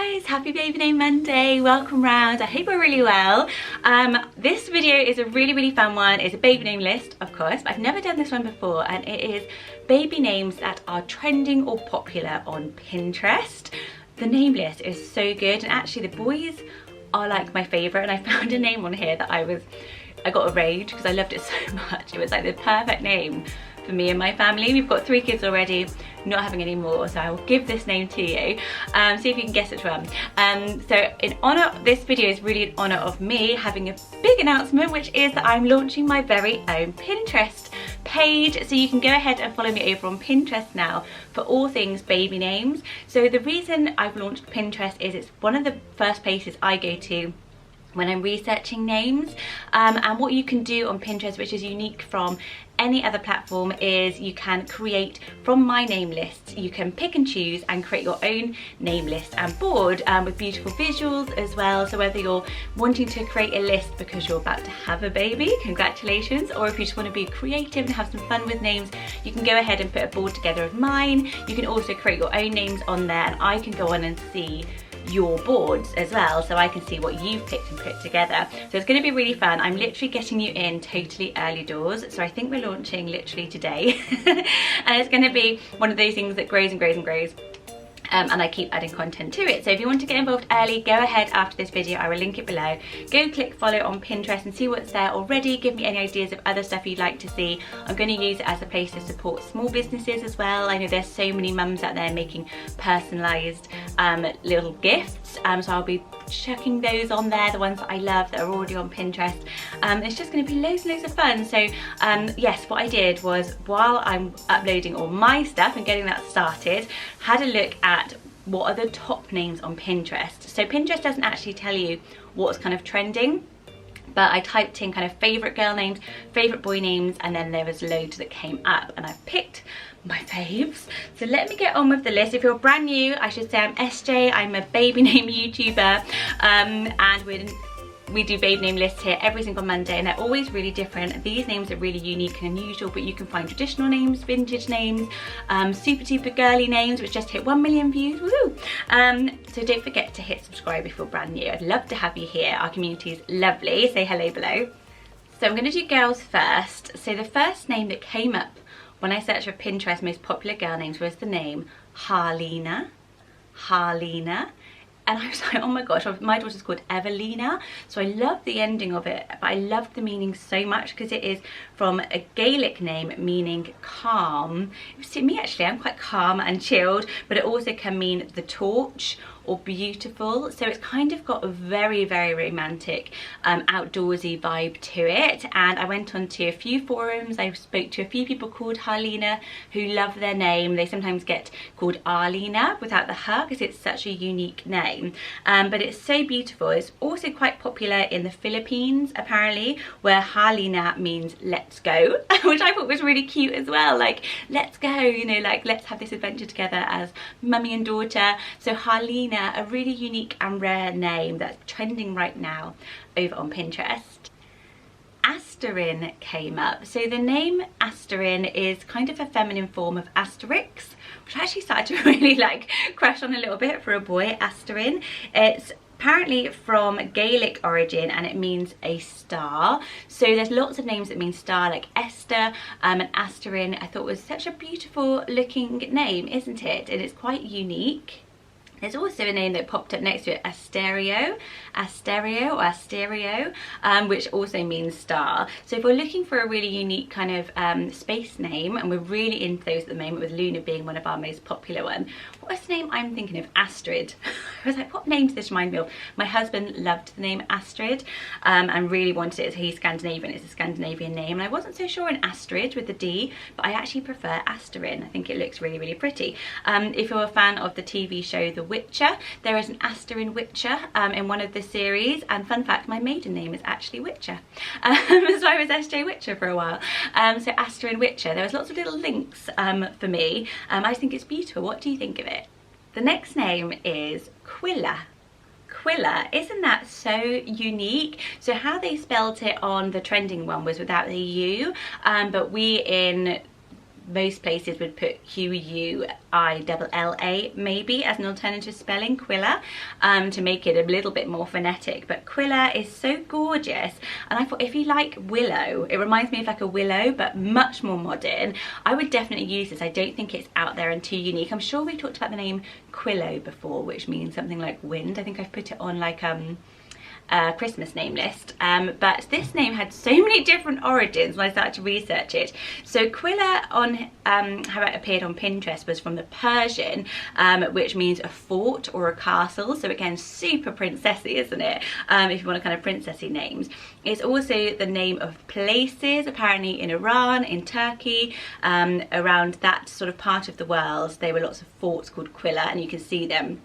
guys, happy baby name Monday. Welcome round. I hope you're really well. This video is a really fun one. It's a baby name list, of course, but I've never done this one before, and it is baby names that are trending or popular on Pinterest. The name list is so good, and actually the boys are like my favorite, and I found a name on here that I got a rage because I loved it so much. It was like the perfect name for me and my family. We've got 3 kids already, not having any more, so I will give this name to you. See if you can guess which one. So in honor, this video is really in honor of me having a big announcement, which is that I'm launching my very own Pinterest page. So you can go ahead and follow me over on Pinterest now for all things baby names. So the reason I've launched Pinterest is it's one of the first places I go to when I'm researching names, and what you can do on Pinterest, which is unique from any other platform, is you can create from my name list. You can pick and choose and create your own name list and board with beautiful visuals as well. So whether you're wanting to create a list because you're about to have a baby, congratulations, or if you just want to be creative and have some fun with names, you can go ahead and put a board together of mine. You can also create your own names on there, and I can go on and see your boards as well, so I can see what you've picked and put together. So it's going to be really fun. I'm literally getting you in totally early doors, so I think we're launching literally today. And it's going to be one of those things that grows and grows and grows. And I keep adding content to it. So if you want to get involved early, go ahead after this video. I will link it below. Go click follow on Pinterest and see what's there already. Give me any ideas of other stuff you'd like to see. I'm going to use it as a place to support small businesses as well. I know there's so many mums out there making personalised little gifts. So I'll be chucking those on there, the ones that I love that are already on Pinterest. It's just going to be loads and loads of fun. So yes, what I did was, while I'm uploading all my stuff and getting that started, had a look at what are the top names on Pinterest. So Pinterest doesn't actually tell you what's kind of trending, but I typed in kind of favourite girl names, favourite boy names, and then there was loads that came up, and I've picked my faves. So let me get on with the list. If you're brand new, I should say I'm SJ. I'm a baby name YouTuber, and we do baby name lists here every single Monday, and they're always really different. These names are really unique and unusual, but you can find traditional names, vintage names, super girly names which just hit 1 million views. Woo! So don't forget to hit subscribe if you're brand new. I'd love to have you here. Our community is lovely. Say hello below. So I'm going to do girls first. So the first name that came up when I searched for Pinterest most popular girl names was the name Harlina. And I was like, oh my gosh, my daughter's called Evelina, so I love the ending of it, but I love the meaning so much because it is from a Gaelic name meaning calm. To me, actually, I'm quite calm and chilled, but it also can mean the torch or beautiful. So it's kind of got a very romantic outdoorsy vibe to it. And I went on to a few forums. I spoke to a few people called Harlina who love their name. They sometimes get called Arlina without the her because it's such a unique name, but it's so beautiful. It's also quite popular in the Philippines apparently, where Harlina means let's go, which I thought was really cute as well. Like, let's go, you know, like let's have this adventure together as mummy and daughter. So Harlina, a really unique and rare name that's trending right now over on Pinterest. Asterin came up. So the name Asterin is kind of a feminine form of Asterix, which I actually started to really like crush on a little bit for a boy. Asterin. It's apparently from Gaelic origin, and it means a star. So there's lots of names that mean star, like Esther, and Asterin I thought was such a beautiful looking name, isn't it? And it's quite unique. There's also a name that popped up next to it, Asterio, which also means star. So if we're looking for a really unique kind of space name, and we're really into those at the moment with Luna being one of our most popular ones, what's the name I'm thinking of? Astrid. I was like, what name does this remind me of? My husband loved the name Astrid and really wanted it. So he's Scandinavian, it's a Scandinavian name, and I wasn't so sure in Astrid with the D, but I actually prefer Asterin. I think it looks really pretty. If you're a fan of the TV show The Witcher, there is an Asterin Witcher in one of the series, and fun fact, my maiden name is actually Witcher, so I was SJ Witcher for a while. So Asterin Witcher, there was lots of little links for me. I just think it's beautiful. What do you think of it? The next name is Quilla. Quilla, isn't that so unique? So how they spelt it on the trending one was without the U, but we in most places would put Q-U-I-L-L-A maybe as an alternative spelling, Quilla, to make it a little bit more phonetic. But Quilla is so gorgeous, and I thought if you like willow, it reminds me of like a willow but much more modern, I would definitely use this. I don't think it's out there and too unique. I'm sure we talked about the name Quillo before, which means something like wind. I think I've put it on like Christmas name list, but this name had so many different origins when I started to research it. So Quilla, on how it appeared on Pinterest, was from the Persian, which means a fort or a castle. So again, super princessy, isn't it? If you want a kind of princessy names. It's also the name of places, apparently in Iran, in Turkey, around that sort of part of the world. There were lots of forts called Quilla, and you can see them.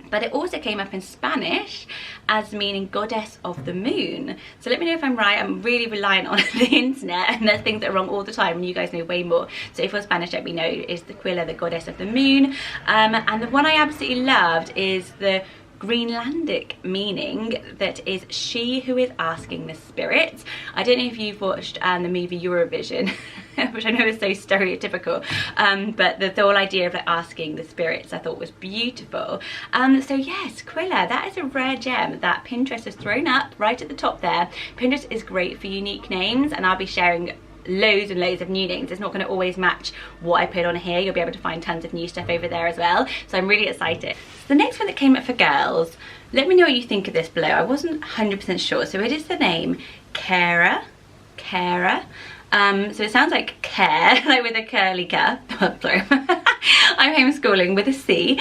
But it also came up in Spanish as meaning goddess of the moon. So let me know if I'm right. I'm really reliant on the internet, and there's things that are wrong all the time, and you guys know way more. So if you're Spanish, let me know. Is the Quilla the goddess of the moon? And the one I absolutely loved is the Greenlandic meaning, that is she who is asking the spirits. I don't know if you've watched the movie Eurovision, which I know is so stereotypical, but the whole idea of like asking the spirits I thought was beautiful. So yes, Quilla, that is a rare gem that Pinterest has thrown up right at the top there. Pinterest is great for unique names, and I'll be sharing loads and loads of new names. It's not going to always match what I put on here. You'll be able to find tons of new stuff over there as well, so I'm really excited. The next one that came up for girls, let me know what you think of this below. I wasn't 100% sure. So it is the name Kara. So it sounds like care, like with a curly K. Oh, sorry. I'm homeschooling with a C.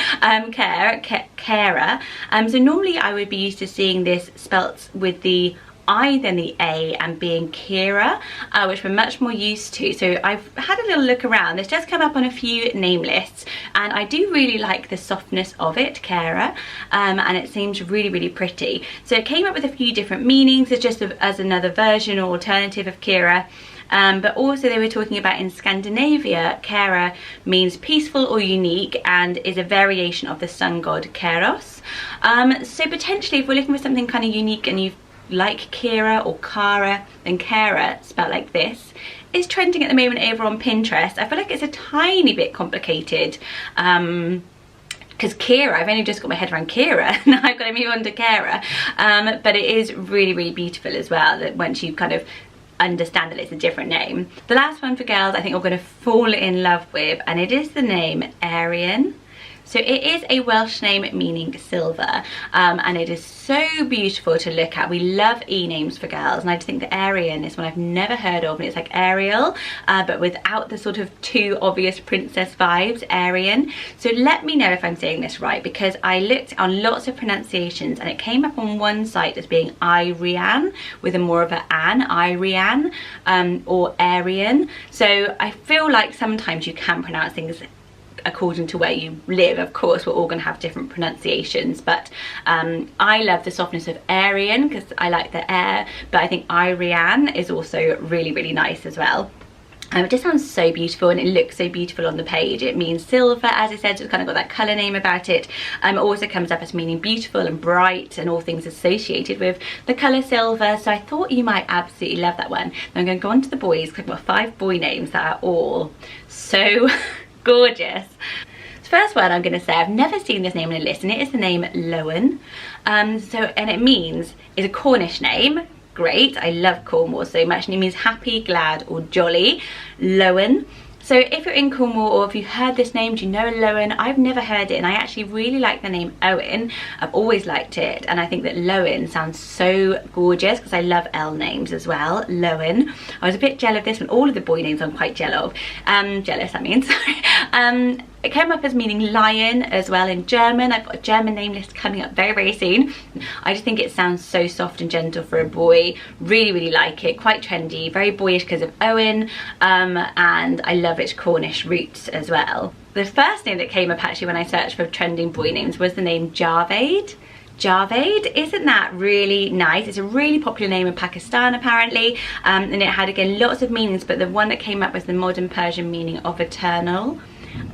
Kara. So normally I would be used to seeing this spelt with the I than the A and being Kira, which we're much more used to. So I've had a little look around. This does come up on a few name lists, and I do really like the softness of it, Kara, and it seems really, really pretty. So it came up with a few different meanings. It's just as another version or alternative of Kira. But also they were talking about in Scandinavia, Kara means peaceful or unique and is a variation of the sun god Keros. So potentially if we're looking for something kind of unique and you've like Kira or Kara, then Kara, spelled like this, is trending at the moment over on Pinterest. I feel like it's a tiny bit complicated, because Kira, I've only just got my head around Kira, now I've got to move on to Kara, but it is really, really beautiful as well, that once you kind of understand that it's a different name. The last one for girls I think you're going to fall in love with, and it is the name Arian. So it is a Welsh name meaning silver, and it is so beautiful to look at. We love E-names for girls, and I just think that Arian is one I've never heard of, and it's like Ariel, but without the sort of too obvious princess vibes, Arian. So let me know if I'm saying this right, because I looked on lots of pronunciations and it came up on one site as being Irian with a more of an Irian, or Arian. So I feel like sometimes you can pronounce things according to where you live. Of course, we're all going to have different pronunciations, but I love the softness of Arian because I like the air, but I think Irian is also really, really nice as well. It just sounds so beautiful, and it looks so beautiful on the page. It means silver, as I said, so it's kind of got that colour name about it. It also comes up as meaning beautiful and bright and all things associated with the colour silver, so I thought you might absolutely love that one. Now I'm going to go on to the boys, because I've got 5 boy names that are all so gorgeous. The first one I'm going to say, I've never seen this name in a list, and it is the name Lowen. And it means, is a Cornish name. Great, I love Cornwall so much, and it means happy, glad or jolly. Lowen. So if you're in Cornwall, or if you've heard this name, do you know Lowen? I've never heard it, and I actually really like the name Owen. I've always liked it, and I think that Lowen sounds so gorgeous because I love L names as well. Lowen. I was a bit jealous of this one. All of the boy names I'm quite jealous of. Jealous, that means. It came up as meaning lion as well in German. I've got a German name list coming up very, very soon. I just think it sounds so soft and gentle for a boy. Really, really like it. Quite trendy, very boyish because of Owen, and I love its Cornish roots as well. The first name that came up actually when I searched for trending boy names was the name Javed. Javed, isn't that really nice? It's a really popular name in Pakistan apparently, and it had again lots of meanings, but the one that came up was the modern Persian meaning of eternal.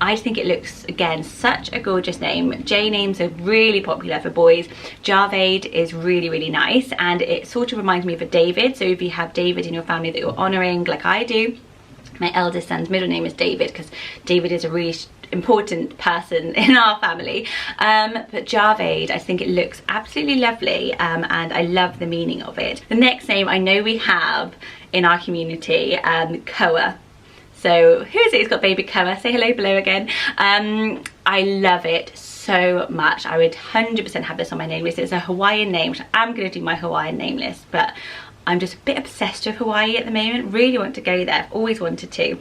I think it looks, again, such a gorgeous name. J names are really popular for boys. Javed is really, really nice, and it sort of reminds me of a David. So if you have David in your family that you're honouring, like I do, My eldest son's middle name is David because David is a really important person in our family. But Javed, I think it looks absolutely lovely, and I love the meaning of it. The next name I know we have in our community, Koa. So who is it who's got baby Koa? Say hello below again. I love it so much. I would 100% have this on my name list. It's a Hawaiian name, which I'm going to do my Hawaiian name list, but I'm just a bit obsessed with Hawaii at the moment. Really want to go there. I've always wanted to.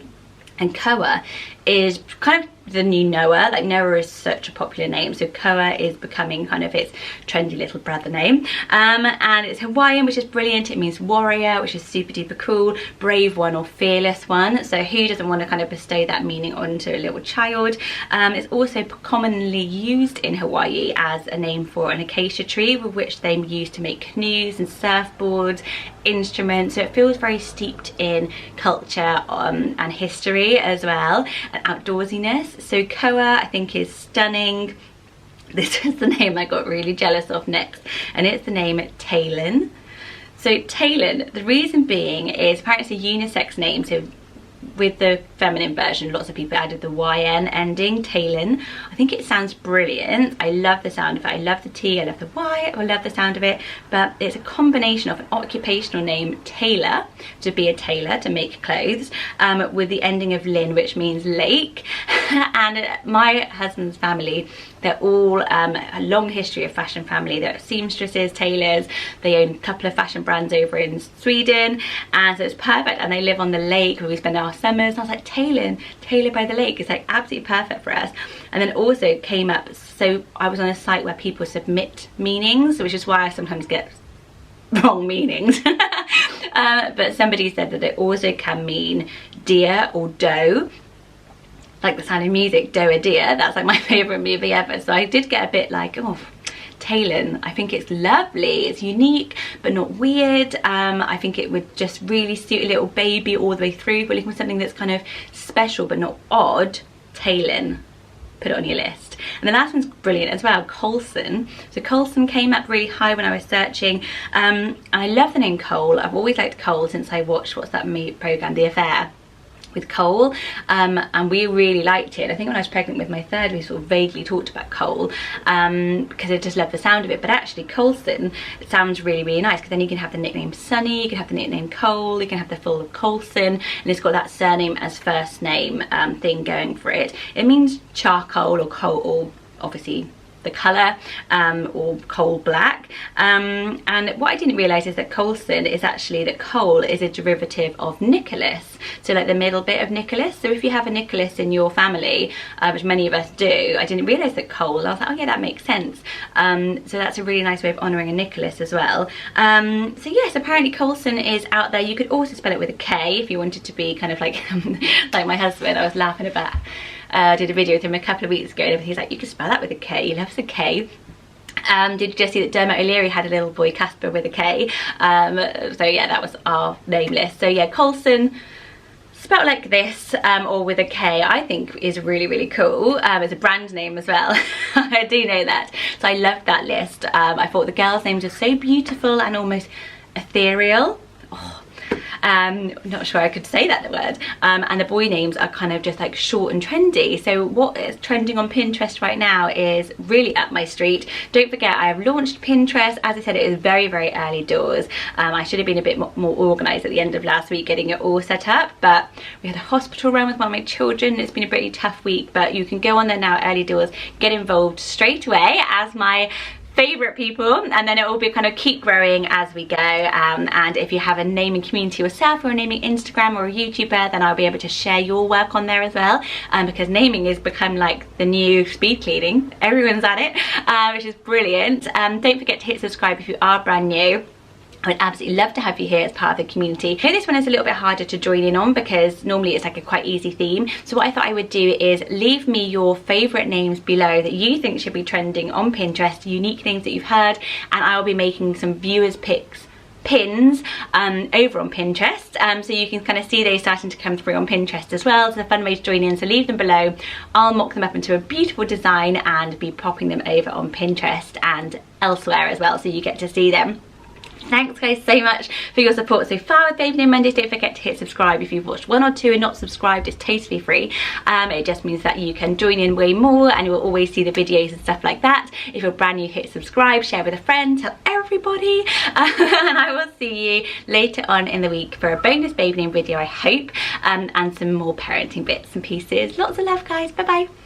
And Koa is kind of the new Noah. Like, Noah is such a popular name, so Koa is becoming kind of its trendy little brother name. And it's Hawaiian, which is brilliant. It means warrior, which is super duper cool, brave one or fearless one. So who doesn't want to kind of bestow that meaning onto a little child? It's also commonly used in Hawaii as a name for an acacia tree, with which they use to make canoes and surfboards, instruments. So it feels very steeped in culture and history as well, and outdoorsiness. So Koa, I think, is stunning. This is the name I got really jealous of next, and it's the name Talon. So Talon, the reason being is apparently it's a unisex name, so with the feminine version lots of people added the YN ending, Talon. I think it sounds brilliant. I love the sound of it. I love the T, I love the Y, I love the sound of it. But it's a combination of an occupational name, tailor, to be a tailor, to make clothes, with the ending of lin, which means lake. And my husband's family, they're all a long history of fashion family. They're seamstresses, tailors. They own a couple of fashion brands over in Sweden, and so it's perfect. And they live on the lake where we spend our summers. And I was like, Tailor by the lake is like absolutely perfect for us. And then also came up, so I was on a site where people submit meanings, which is why I sometimes get wrong meanings. But somebody said that it also can mean deer or doe, like the Sound of Music, Doe a Deer. That's like my favourite movie ever. So I did get a bit like, oh, Talon. I think it's lovely. It's unique but not weird. I think it would just really suit a little baby all the way through. But looking for something that's kind of special but not odd, Talon. Put it on your list. And the last one's brilliant as well, Colson. So Colson came up really high when I was searching. And I love the name Cole. I've always liked Cole since I watched, what's that programme, The Affair, with Cole, and we really liked it. I think when I was pregnant with my third, we sort of vaguely talked about Cole, because I just love the sound of it. But actually Colson, it sounds really, really nice, because then you can have the nickname Sonny, you can have the nickname Cole, you can have the full of Colson, and it's got that surname as first name thing going for it. It means charcoal or coal, or obviously the colour, or coal black. And what I didn't realise is that Colson is actually, that coal is a derivative of Nicholas, so like the middle bit of Nicholas. So if you have a Nicholas in your family, which many of us do, I didn't realise that coal, I was like, oh yeah, that makes sense. So that's a really nice way of honouring a Nicholas as well. So yes, apparently Colson is out there. You could also spell it with a K if you wanted to be kind of like like my husband. I was laughing about, I did a video with him a couple of weeks ago, and he's like, you can spell that with a K, he loves a K. Did you just see that Dermot O'Leary had a little boy, Casper, with a K? So yeah, that was our name list. So yeah, Colson, spelled like this, or with a K, I think is really, really cool. It's a brand name as well. I do know that. So I loved that list. I thought the girls' names are so beautiful and almost ethereal. Oh. Not sure I could say that word. And the boy names are kind of just like short and trendy. So what is trending on Pinterest right now is really up my street. Don't forget, I have launched Pinterest. As I said, it is very, very early doors. I should have been a bit more organised at the end of last week getting it all set up, but we had a hospital run with one of my children. It's been a pretty tough week, but you can go on there now, early doors, get involved straight away as my favourite people, and then it will be kind of keep growing as we go. And if you have a naming community yourself, or a naming Instagram or a YouTuber, then I'll be able to share your work on there as well, because naming has become like the new speed cleaning. Everyone's at it, which is brilliant. Don't forget to hit subscribe if you are brand new. I would absolutely love to have you here as part of the community. I know this one is a little bit harder to join in on because normally it's like a quite easy theme. So what I thought I would do is leave me your favourite names below that you think should be trending on Pinterest, unique names that you've heard, and I'll be making some viewers picks pins over on Pinterest, so you can kind of see those starting to come through on Pinterest as well. It's a fun way to join in, so leave them below. I'll mock them up into a beautiful design and be popping them over on Pinterest and elsewhere as well, so you get to see them. Thanks guys so much for your support so far with Baby Name Mondays. Don't forget to hit subscribe. If you've watched 1 or 2 and not subscribed, it's totally free. It just means that you can join in way more and you will always see the videos and stuff like that. If you're brand new, hit subscribe, share with a friend, tell everybody. And I will see you later on in the week for a bonus baby name video, I hope, and some more parenting bits and pieces. Lots of love guys. Bye bye.